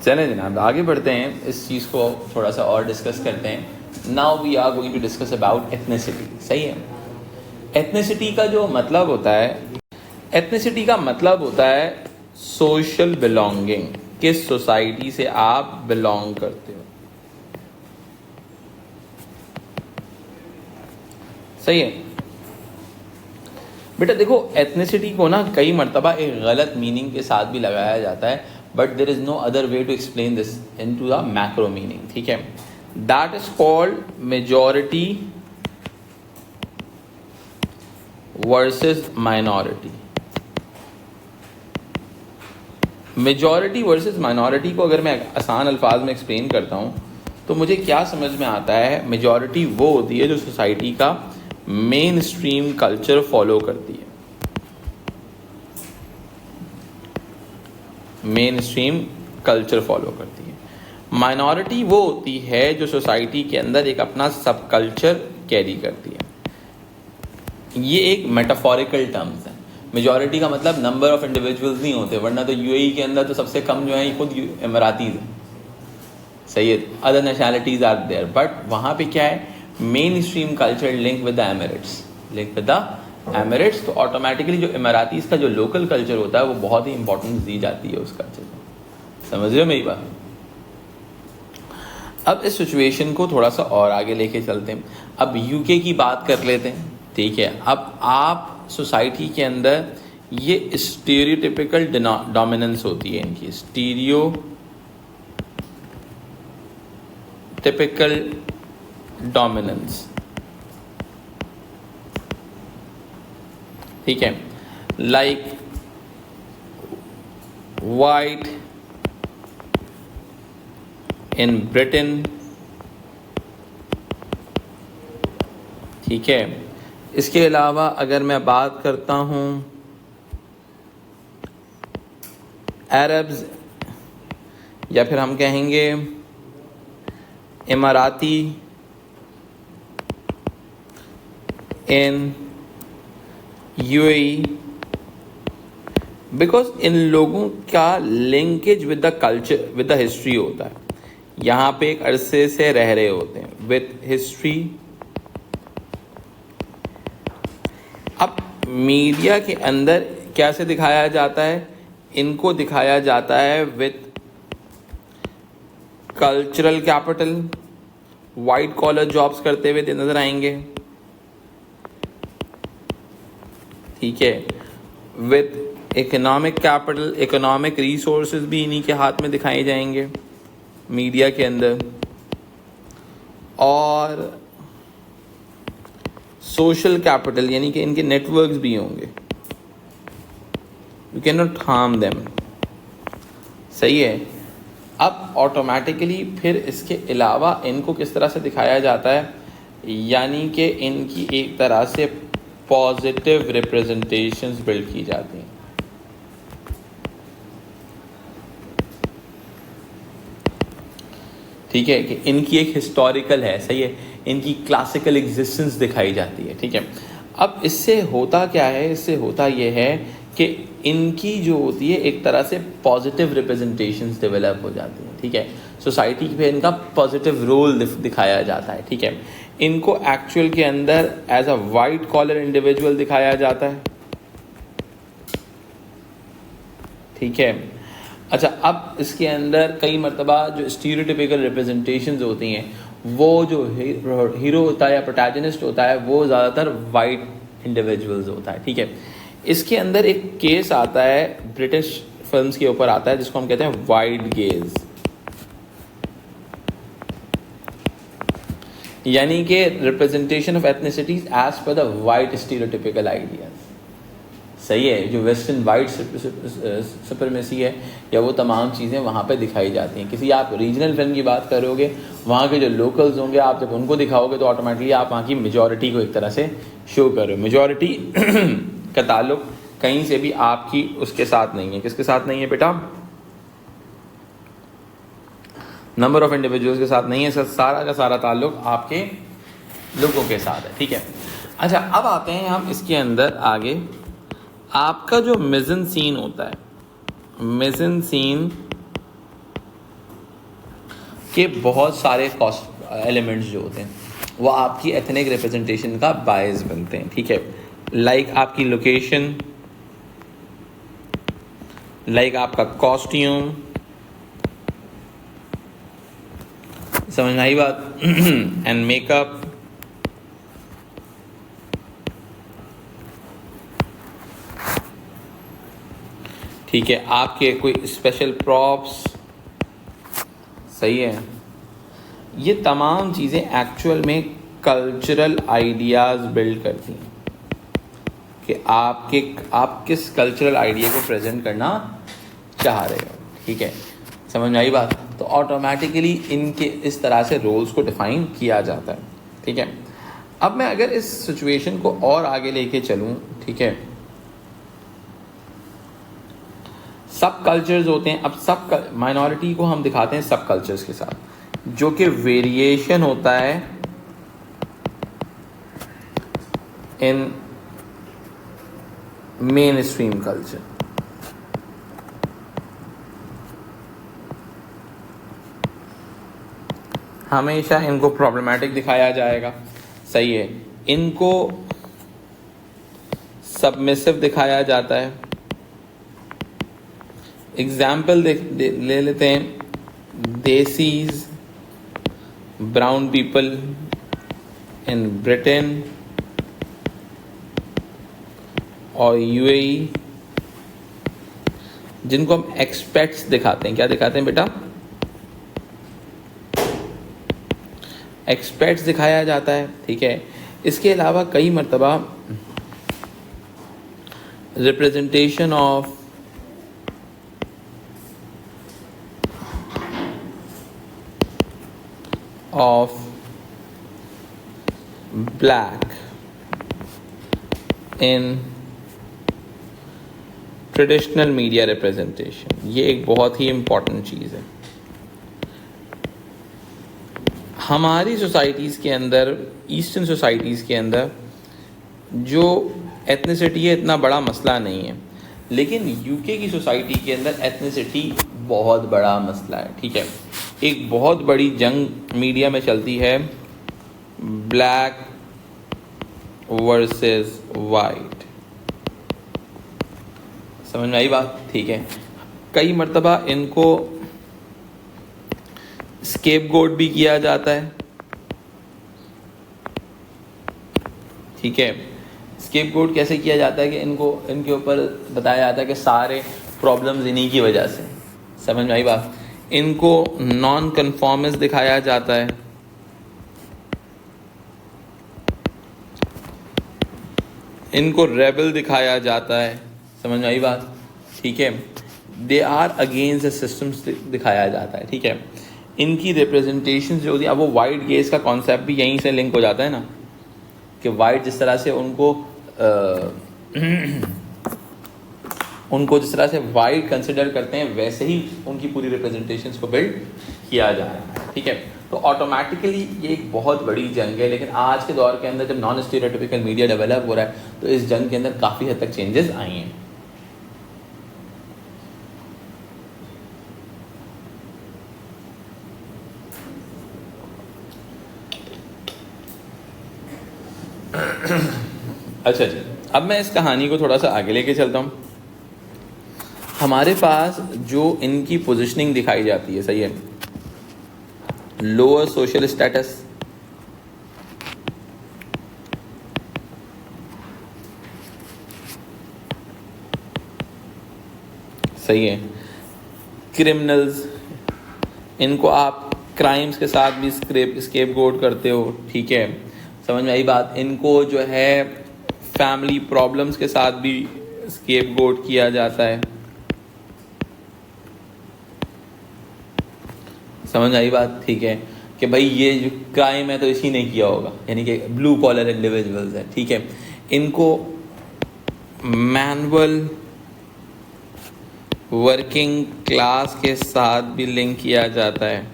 चलें जनाब, आगे बढ़ते हैं, इस चीज़ को थोड़ा सा और डिस्कस करते हैं। Now we are going to discuss about ethnicity. सही है। एथनिसिटी का जो मतलब होता है, एथनिसिटी का मतलब होता है सोशल बिलोंगिंग, किस सोसाइटी से आप बिलोंग करते हो। सही है बेटा। देखो, एथनिसिटी को ना कई मर्तबा एक गलत मीनिंग के साथ भी लगाया जाता है, but there is no other way to explain this into the macro meaning. ठीक है, that is called majority versus minority. Majority versus minority को अगर मैं आसान अल्फाज में एक्सप्लेन करता हूँ तो मुझे क्या समझ में आता है, मेजॉरिटी वो होती है जो सोसाइटी का मेन स्ट्रीम कल्चर फॉलो करती है। मेन स्ट्रीम कल्चर फॉलो करती है। माइनॉरिटी वो होती है जो सोसाइटी के अंदर एक अपना सब कल्चर कैरी करती है। ये एक मेटाफोरिकल टर्म्स है। मेजॉरिटी का मतलब नंबर ऑफ इंडिविजुअल्स नहीं होते, वरना तो यूएई के अंदर तो सबसे कम जो है खुद इमरातीज हैं। सही है, other nationalities are there, but वहाँ पे क्या है, mainstream culture link with the Emirates, link with the Emirates. तो ऑटोमेटिकली जो इमरातीज का जो लोकल कल्चर होता है वो बहुत ही इंपॉर्टेंस दी जाती है उस कल्चर को। समझ रहे हो मेरी बात। अब इस सिचुएशन को थोड़ा सा और आगे लेके चलते हैं। अब यूके की बात कर लेते हैं। ठीक है, अब आप सोसाइटी के अंदर ये स्टीरियोटिपिकल डोमिनेंस होती है इनकी, स्टीरियोटिपिकल डोमिनेंस। ठीक है, लाइक वाइट इन ब्रिटेन। ठीक है, इसके अलावा अगर मैं बात करता हूँ अरब्स, या फिर हम कहेंगे इमाराती इन यूएई, बिकॉज इन लोगों का linkage with the culture, with the history होता है। यहाँ पे एक अरसे से रह रहे होते हैं विद हिस्ट्री। अब मीडिया के अंदर कैसे दिखाया जाता है, इनको दिखाया जाता है with cultural capital, white collar jobs करते हुए नजर आएंगे। ठीक है, with economic capital, economic resources भी इन्हीं के हाथ में दिखाए जाएंगे मीडिया के अंदर। और सोशल कैपिटल यानी कि इनके नेटवर्क्स भी होंगे। You can not harm them. सही है। अब ऑटोमेटिकली फिर इसके अलावा इनको किस तरह से दिखाया जाता है, यानी कि इनकी एक तरह से पॉजिटिव रिप्रेजेंटेशंस बिल्ड की जाती हैं। ठीक है, कि इनकी एक हिस्टोरिकल है, सही है, इनकी क्लासिकल एग्जिस्टेंस दिखाई जाती है। ठीक है, अब इससे होता क्या है, इससे होता यह है कि इनकी जो होती है एक तरह से पॉजिटिव रिप्रेजेंटेशंस डेवलप हो जाती हैं। ठीक है, सोसाइटी पे इनका पॉजिटिव रोल दिखाया जाता है। ठीक है, इनको एक्चुअल के अंदर as a white collar individual दिखाया जाता है। ठीक है, अच्छा, अब इसके अंदर कई मर्तबा जो स्टीरियोटिपिकल रिप्रेजेंटेशंस होती हैं, वो जो हीरो होता है या प्रोटैगनिस्ट होता है वो ज़्यादातर वाइट इंडिविजुअल्स होता है। ठीक है, इसके अंदर एक केस आता है ब्रिटिश फिल्म्स के ऊपर आता है जिसको हम कहते हैं वाइट गेज, यानी कि representation of ethnicities as per the white stereotypical ideas. सही है, जो वेस्टर्न वाइट सुपरमेसी है या वो तमाम चीज़ें वहाँ पे दिखाई जाती हैं। किसी आप रीजनल फिल्म की बात करोगे, वहाँ के जो लोकल्स होंगे आप जब उनको दिखाओगे तो ऑटोमेटिकली आप वहाँ की मेजॉरिटी को एक तरह से शो कर रहे हो। मेजॉरिटी का ताल्लुक कहीं से भी आपकी उसके साथ नहीं है। किसके साथ नहीं है बेटा? नंबर ऑफ इंडिविजुअल्स के साथ नहीं है, सारा का सारा ताल्लुक आपके लोगों के साथ है। ठीक है, अच्छा, अब आते हैं हम इसके अंदर आगे। आपका जो मिज़न सीन होता है, मिज़न सीन के बहुत सारे कॉस्ट एलिमेंट्स जो होते हैं वो आपकी एथनिक रिप्रेजेंटेशन का बायस बनते हैं, ठीक है। लाइक आपकी लोकेशन, लाइक आपका कॉस्ट्यूम, समझ में आई बात, एंड मेकअप, ठीक है। आपके कोई स्पेशल प्रॉप्स, सही है। ये तमाम चीज़ें एक्चुअल में कल्चरल आइडियाज़ बिल्ड करती हैं कि आप किस कल्चरल आइडिया को प्रेजेंट करना चाह रहे हो, ठीक है। समझ में आई बात। तो ऑटोमेटिकली इनके इस तरह से रोल्स को डिफाइन किया जाता है, ठीक है। अब मैं अगर इस सिचुएशन को और आगे लेके चलूँ, ठीक है, सब कल्चर्स होते हैं। अब सब माइनॉरिटी को हम दिखाते हैं सब कल्चर्स के साथ, जो कि वेरिएशन होता है इन मेन स्ट्रीम कल्चर। हमेशा इनको प्रॉब्लमैटिक दिखाया जाएगा, सही है। इनको सबमिसिव दिखाया जाता है। एग्जाम्पल ले लेते हैं, desis, brown people in Britain और यूएई, जिनको हम एक्सपेट्स दिखाते हैं। क्या दिखाते हैं बेटा? एक्सपेट्स दिखाया जाता है, ठीक है। इसके अलावा कई मर्तबा representation of black in traditional media representation, ये एक बहुत ही इम्पॉर्टेंट चीज़ है। हमारी सोसाइटीज़ के अंदर, ईस्टर्न सोसाइटीज़ के अंदर जो एथनिसिटी है इतना बड़ा मसला नहीं है, लेकिन यूके की सोसाइटी के अंदर एथनिसिटी बहुत बड़ा मसला है, ठीक है। एक बहुत बड़ी जंग मीडिया में चलती है, ब्लैक वर्सेस वाइट। समझ में आई बात, ठीक है। कई मर्तबा इनको स्केपगोट भी किया जाता है, ठीक है। स्केपगोट कैसे किया जाता है कि इनके ऊपर बताया जाता है कि सारे प्रॉब्लम्स इन्हीं की वजह से। समझ में आई बात। इनको नॉन कन्फॉर्मिस्ट दिखाया जाता है, इनको रेबल दिखाया जाता है। समझ में आई बात, ठीक है। They are against the systems दिखाया जाता है, ठीक है। इनकी रिप्रेजेंटेशन जो होती है, अब वो वाइट गेज का कॉन्सेप्ट भी यहीं से लिंक हो जाता है ना, कि वाइट जिस तरह से उनको जिस तरह से वाइट कंसिडर करते हैं, वैसे ही उनकी पूरी रिप्रेजेंटेशंस को बिल्ड किया जा रहा है, ठीक है। तो ऑटोमेटिकली ये एक बहुत बड़ी जंग है, लेकिन आज के दौर के अंदर जब नॉन स्टीरियोटाइपिकल मीडिया डेवलप हो रहा है, तो इस जंग के अंदर काफ़ी हद तक चेंजेस आई हैं। अच्छा जी, अब मैं इस कहानी को थोड़ा सा आगे लेके चलता हूँ। हमारे पास जो इनकी पोजीशनिंग दिखाई जाती है, सही है, लोअर सोशल स्टेटस, सही है। क्रिमिनल्स, इनको आप क्राइम्स के साथ भी स्केपगोट करते हो, ठीक है। समझ में आई बात। इनको जो है फैमिली प्रॉब्लम्स के साथ भी स्केपगोट किया जाता है। समझ आई बात, ठीक है, कि भाई ये जो क्राइम है तो इसी ने किया होगा, यानी कि ब्लू कॉलर इंडिविजुअल्स है, ठीक है। इनको मैनुअल वर्किंग क्लास के साथ भी लिंक किया जाता है,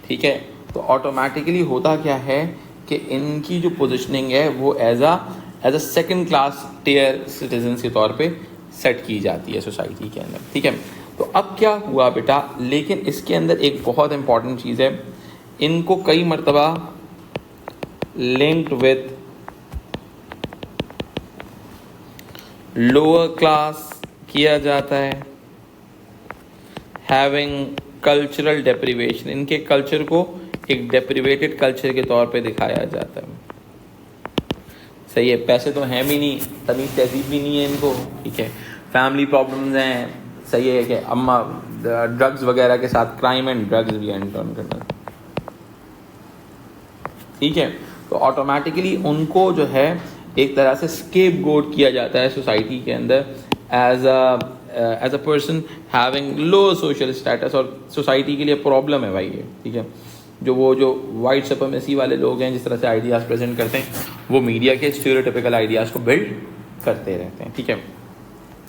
ठीक है। तो ऑटोमेटिकली होता क्या है कि इनकी जो पोजीशनिंग है वो as a second class tier citizen के तौर पे सेट की जाती है सोसाइटी के अंदर, ठीक है। तो अब क्या हुआ बेटा, लेकिन इसके अंदर एक बहुत इंपॉर्टेंट चीज़ है, इनको कई मर्तबा लिंक्ड विथ लोअर क्लास किया जाता है, हैविंग कल्चरल डेप्रिवेशन, इनके कल्चर को एक डेप्रिवेटेड कल्चर के तौर पे दिखाया जाता है। सही है, पैसे तो हैं भी नहीं, तमीज़ तहजीब भी नहीं है इनको, ठीक है, फैमिली प्रॉब्लम्स हैं, सही है कि अम्मा ड्रग्स वगैरह के साथ क्राइम एंड ड्रग्स भी एंटर्न करना, ठीक है। तो ऑटोमेटिकली उनको जो है एक तरह से स्केप गोट किया जाता है सोसाइटी के अंदर as a person having low social status, और सोसाइटी के लिए प्रॉब्लम है भाई ये, ठीक है। जो वाइट सुपरमेसी वाले लोग हैं, जिस तरह से आइडियाज़ प्रेजेंट करते हैं, वो मीडिया के स्टीरियोटाइपिकल आइडियाज़ को बिल्ड करते रहते हैं, ठीक है।